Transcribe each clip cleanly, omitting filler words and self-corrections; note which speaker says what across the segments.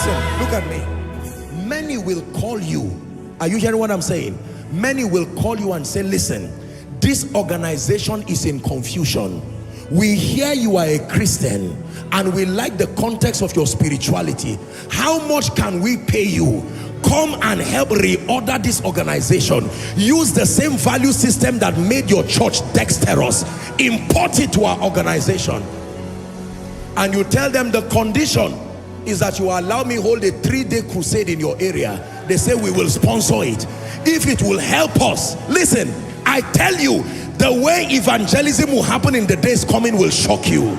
Speaker 1: Listen, look at me. Many will call you. Are you hearing what I'm saying? Many will call you and say, listen, this organization is in confusion. We hear you are a Christian and we like the context of your spirituality. How much can we pay you? Come and help reorder this organization. Use the same value system that made your church dexterous. Import it to our organization. And you tell them the condition is that you allow me hold a 3-day crusade in your area. They say we will sponsor it. If it will help us, listen, I tell you, the way evangelism will happen in the days coming will shock you.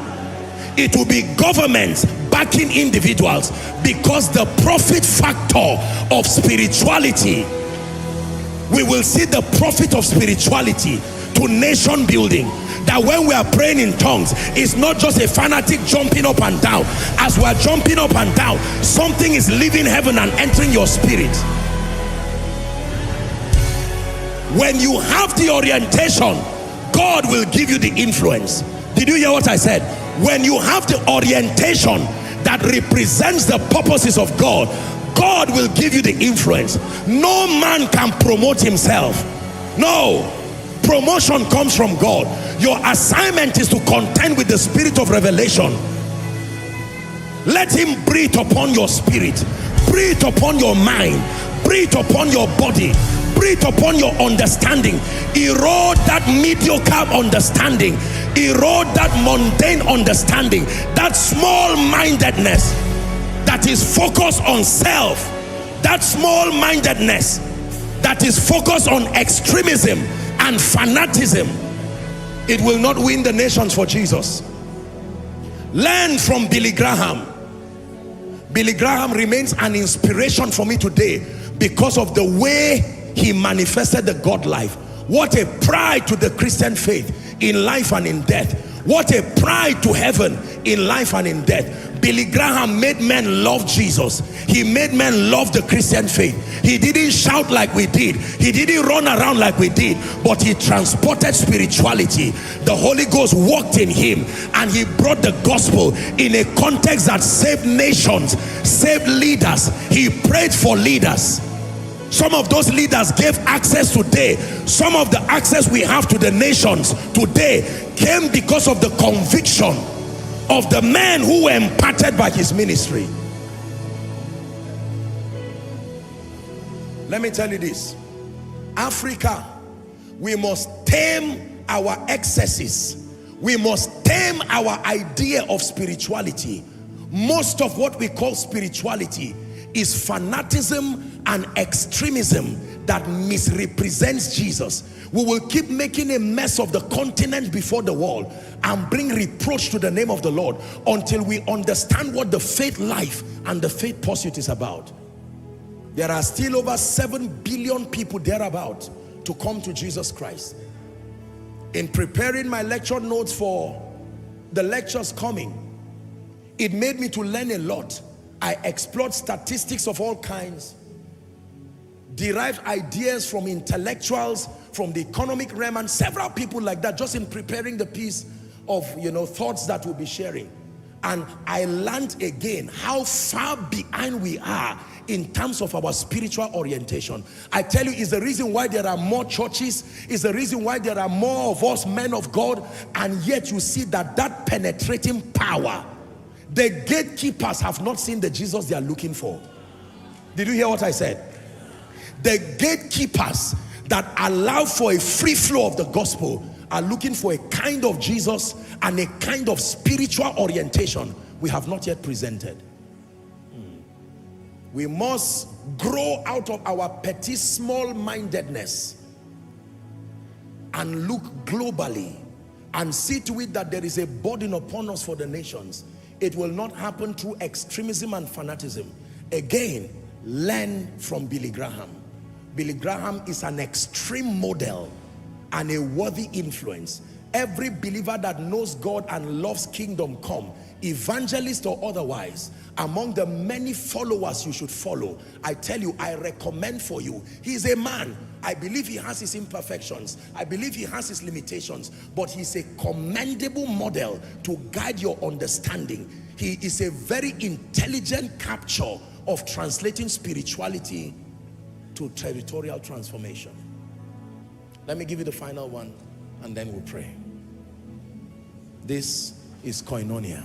Speaker 1: It will be governments backing individuals, because the profit factor of spirituality, we will see the profit of spirituality to nation building. That when we are praying in tongues, it's not just a fanatic jumping up and down. As we are jumping up and down, something is leaving heaven and entering your spirit. When you have the orientation, God will give you the influence. Did you hear what I said? When you have the orientation that represents the purposes of God, God will give you the influence. No man can promote himself. No. Promotion comes from God. Your assignment is to contend with the spirit of revelation. Let him breathe upon your spirit, breathe upon your mind, breathe upon your body, breathe upon your understanding. Erode that mediocre understanding, erode that mundane understanding, that small-mindedness that is focused on self, that small-mindedness that is focused on extremism and fanaticism. It will not win the nations for Jesus. Learn from Billy Graham. Billy Graham remains an inspiration for me today because of the way he manifested the God life. What a pride to the Christian faith in life and in death. What a pride to heaven in life and in death. Billy Graham made men love Jesus. He made men love the Christian faith. He didn't shout like we did. He didn't run around like we did. But he transported spirituality. The Holy Ghost walked in him and he brought the gospel in a context that saved nations, saved leaders. He prayed for leaders. Some of those leaders gave access today. Some of the access we have to the nations today came because of the conviction of the men who were imparted by his ministry. Let me tell you this. Africa, we must tame our excesses. We must tame our idea of spirituality. Most of what we call spirituality is fanaticism and extremism that misrepresents Jesus. We will keep making a mess of the continent before the world and bring reproach to the name of the Lord until we understand what the faith life and the faith pursuit is about. There are still over 7 billion people thereabout to come to Jesus Christ. In preparing my lecture notes for the lectures coming, it made me to learn a lot. I explored statistics of all kinds, derived ideas from intellectuals, from the economic realm, and several people like that, just in preparing the piece of, thoughts that we'll be sharing. And I learned again how far behind we are in terms of our spiritual orientation. I tell you, it's the reason why there are more churches, it's the reason why there are more of us men of God, and yet you see that penetrating power, the gatekeepers have not seen the Jesus they are looking for. Did you hear what I said? The gatekeepers that allow for a free flow of the gospel are looking for a kind of Jesus and a kind of spiritual orientation we have not yet presented. We must grow out of our petty small-mindedness and look globally and see to it that there is a burden upon us for the nations. It will not happen through extremism and fanaticism. Again, learn from Billy Graham. Billy Graham is an extreme model and a worthy influence. Every believer that knows God and loves kingdom come, evangelist or otherwise, among the many followers you should follow, I tell you, I recommend for you. He is a man. I believe he has his imperfections. I believe he has his limitations, but he's a commendable model to guide your understanding. He is a very intelligent capture of translating spirituality to territorial transformation. Let me give you the final one and then we'll pray. This is koinonia.